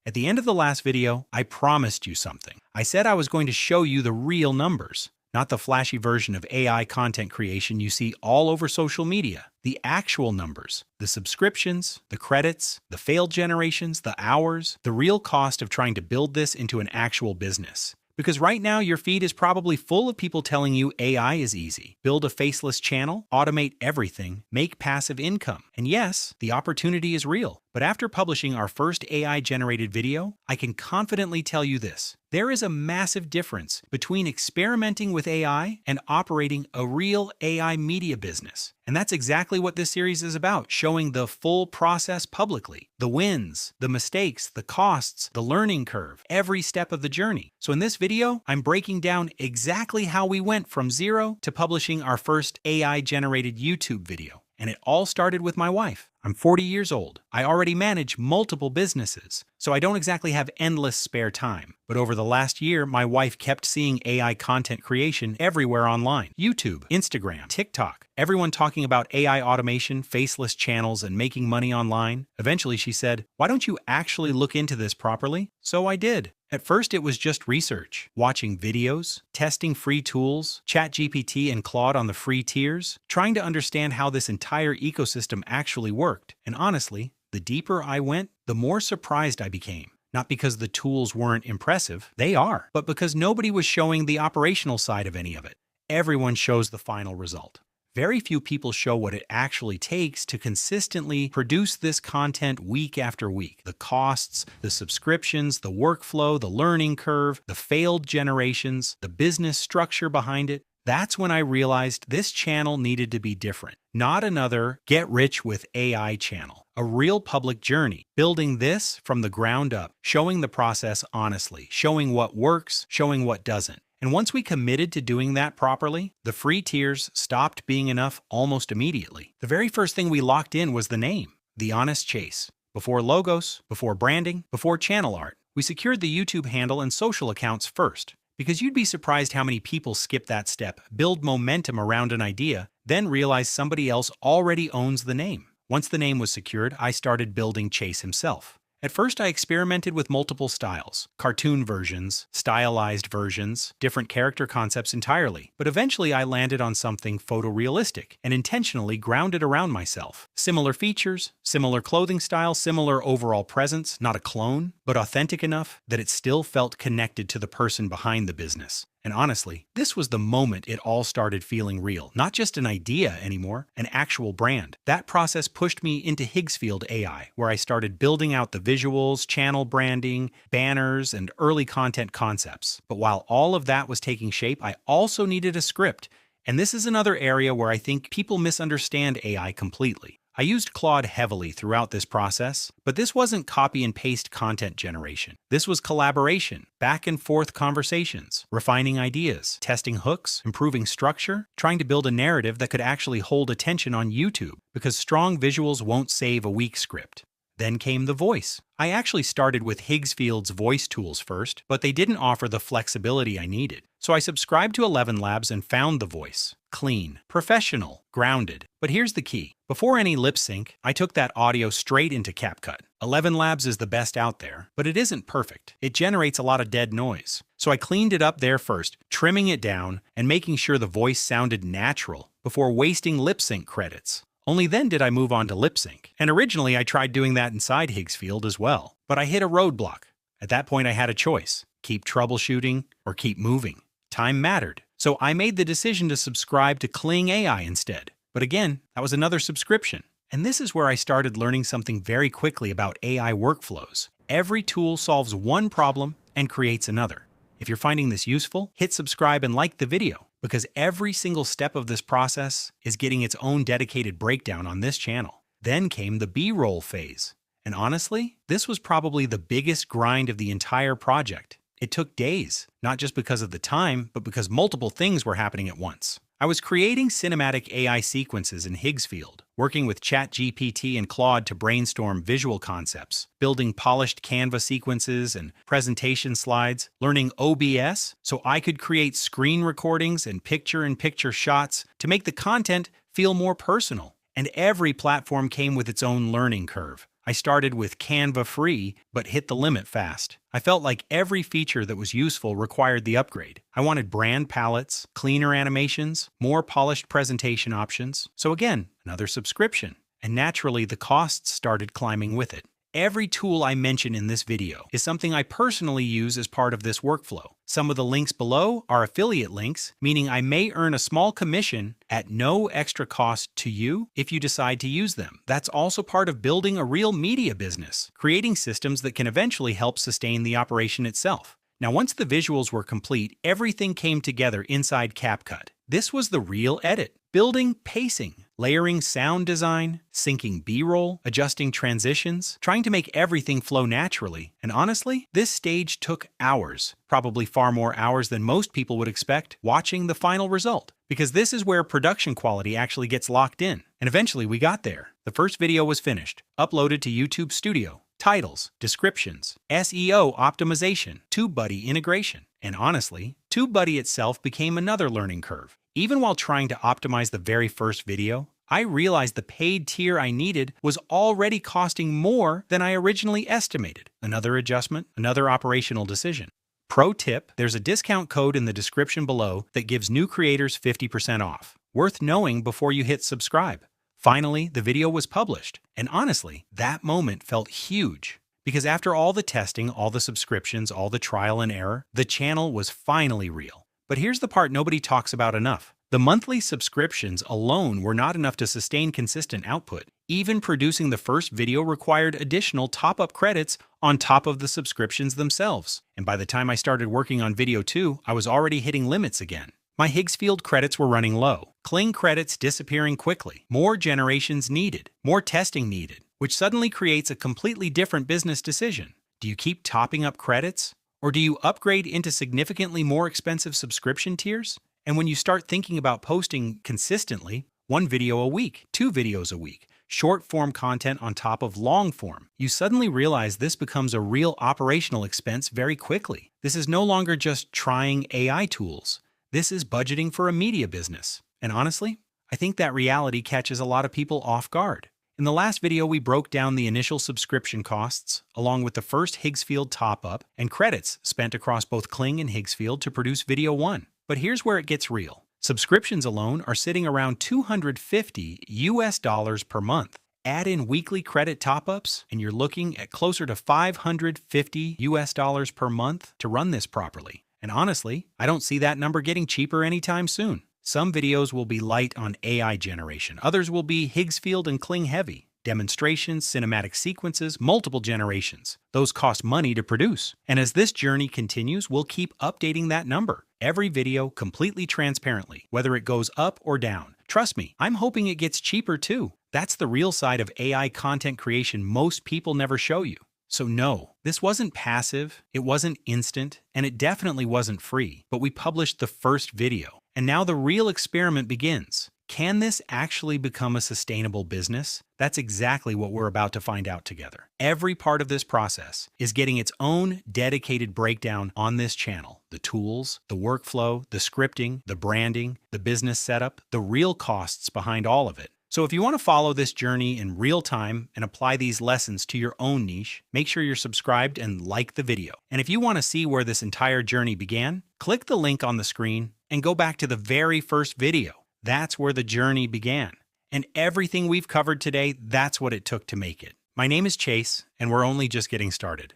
At the end of the last video, I promised you something. I said I was going to show you the real numbers, not the flashy version of AI content creation you see all over social media. The actual numbers, the subscriptions, the credits, the failed generations, the hours, the real cost of trying to build this into an actual business. Because right now, your feed is probably full of people telling you AI is easy. Build a faceless channel, automate everything, make passive income. And yes, the opportunity is real. But after publishing our first AI-generated video, I can confidently tell you this. There is a massive difference between experimenting with AI and operating a real AI media business. And that's exactly what this series is about, showing the full process publicly. The wins, the mistakes, the costs, the learning curve, every step of the journey. So in this video, I'm breaking down exactly how we went from zero to publishing our first AI-generated YouTube video. And it all started with my wife. I'm 40 years old. I already manage multiple businesses, so I don't exactly have endless spare time. But over the last year, my wife kept seeing AI content creation everywhere online. YouTube, Instagram, TikTok, everyone talking about AI automation, faceless channels, and making money online. Eventually she said, "Why don't you actually look into this properly?" So I did. At first, it was just research, watching videos, testing free tools, ChatGPT and Claude on the free tiers, trying to understand how this entire ecosystem actually worked. And honestly, the deeper I went, the more surprised I became. Not because the tools weren't impressive, they are, but because nobody was showing the operational side of any of it. Everyone shows the final result. Very few people show what it actually takes to consistently produce this content week after week. The costs, the subscriptions, the workflow, the learning curve, the failed generations, the business structure behind it. That's when I realized this channel needed to be different. Not another get rich with AI channel. A real public journey. Building this from the ground up, showing the process honestly, showing what works, showing what doesn't. And once we committed to doing that properly, the free tiers stopped being enough almost immediately. The very first thing we locked in was the name, The Honest Chase. Before logos, before branding, before channel art, we secured the YouTube handle and social accounts first. Because you'd be surprised how many people skip that step, build momentum around an idea, then realize somebody else already owns the name. Once the name was secured, I started building Chase himself. At first, I experimented with multiple styles, cartoon versions, stylized versions, different character concepts entirely, but eventually I landed on something photorealistic and intentionally grounded around myself. Similar features, similar clothing style, similar overall presence, not a clone, but authentic enough that it still felt connected to the person behind the business. And honestly, this was the moment it all started feeling real. Not just an idea anymore, an actual brand. That process pushed me into Higgsfield AI, where I started building out the visuals, channel branding, banners, and early content concepts. But while all of that was taking shape, I also needed a script. And this is another area where I think people misunderstand AI completely. I used Claude heavily throughout this process, but this wasn't copy and paste content generation. This was collaboration, back and forth conversations, refining ideas, testing hooks, improving structure, trying to build a narrative that could actually hold attention on YouTube, because strong visuals won't save a weak script. Then came the voice. I actually started with Higgsfield's voice tools first, but they didn't offer the flexibility I needed. So I subscribed to ElevenLabs and found the voice. Clean, professional, grounded. But here's the key. Before any lip sync, I took that audio straight into CapCut. ElevenLabs is the best out there, but it isn't perfect. It generates a lot of dead noise. So I cleaned it up there first, trimming it down and making sure the voice sounded natural before wasting lip sync credits. Only then did I move on to lip sync. And originally I tried doing that inside Higgsfield as well, but I hit a roadblock. At that point I had a choice. Keep troubleshooting or keep moving. Time mattered. So I made the decision to subscribe to Kling AI instead. But again, that was another subscription. And this is where I started learning something very quickly about AI workflows. Every tool solves one problem and creates another. If you're finding this useful, hit subscribe and like the video, because every single step of this process is getting its own dedicated breakdown on this channel. Then came the B-roll phase. And honestly, this was probably the biggest grind of the entire project. It took days, not just because of the time, but because multiple things were happening at once. I was creating cinematic AI sequences in Higgsfield, working with ChatGPT and Claude to brainstorm visual concepts, building polished Canva sequences and presentation slides, learning OBS so I could create screen recordings and picture-in-picture shots to make the content feel more personal. And every platform came with its own learning curve. I started with Canva free, but hit the limit fast. I felt like every feature that was useful required the upgrade. I wanted brand palettes, cleaner animations, more polished presentation options. So again, another subscription. And naturally, the costs started climbing with it. Every tool I mention in this video is something I personally use as part of this workflow. Some of the links below are affiliate links, meaning I may earn a small commission at no extra cost to you if you decide to use them. That's also part of building a real media business, creating systems that can eventually help sustain the operation itself. Now, once the visuals were complete, everything came together inside CapCut. This was the real edit. Building pacing, layering sound design, syncing B-roll, adjusting transitions, trying to make everything flow naturally. And honestly, this stage took hours, probably far more hours than most people would expect, watching the final result. Because this is where production quality actually gets locked in. And eventually we got there. The first video was finished, uploaded to YouTube Studio. Titles, descriptions, SEO optimization, TubeBuddy integration. And honestly, TubeBuddy itself became another learning curve. Even while trying to optimize the very first video, I realized the paid tier I needed was already costing more than I originally estimated. Another adjustment, another operational decision. Pro tip, there's a discount code in the description below that gives new creators 50% off. Worth knowing before you hit subscribe. Finally, the video was published, and honestly, that moment felt huge. Because after all the testing, all the subscriptions, all the trial and error, the channel was finally real. But here's the part nobody talks about enough. The monthly subscriptions alone were not enough to sustain consistent output. Even producing the first video required additional top-up credits on top of the subscriptions themselves. And by the time I started working on video 2, I was already hitting limits again. My Higgsfield credits were running low, Kling credits disappearing quickly, more generations needed, more testing needed, which suddenly creates a completely different business decision. Do you keep topping up credits? Or do you upgrade into significantly more expensive subscription tiers? And when you start thinking about posting consistently, 1 video a week, 2 videos a week, short-form content on top of long-form, you suddenly realize this becomes a real operational expense very quickly. This is no longer just trying AI tools. This is budgeting for a media business. And honestly, I think that reality catches a lot of people off guard. In the last video, we broke down the initial subscription costs, along with the first Higgsfield top-up and credits spent across both Kling and Higgsfield to produce video 1. But here's where it gets real. Subscriptions alone are sitting around $250 per month. Add in weekly credit top-ups, and you're looking at closer to $550 per month to run this properly. And honestly, I don't see that number getting cheaper anytime soon. Some videos will be light on AI generation. Others will be Higgsfield and Kling heavy. Demonstrations, cinematic sequences, multiple generations. Those cost money to produce. And as this journey continues, we'll keep updating that number. Every video completely transparently, whether it goes up or down. Trust me, I'm hoping it gets cheaper too. That's the real side of AI content creation most people never show you. So no, this wasn't passive, it wasn't instant, and it definitely wasn't free, but we published the first video. And now the real experiment begins. Can this actually become a sustainable business? That's exactly what we're about to find out together. Every part of this process is getting its own dedicated breakdown on this channel. The tools, the workflow, the scripting, the branding, the business setup, the real costs behind all of it. So if you want to follow this journey in real time and apply these lessons to your own niche, make sure you're subscribed and like the video. And if you want to see where this entire journey began, click the link on the screen and go back to the very first video. That's where the journey began. And everything we've covered today, that's what it took to make it. My name is Chase, and we're only just getting started.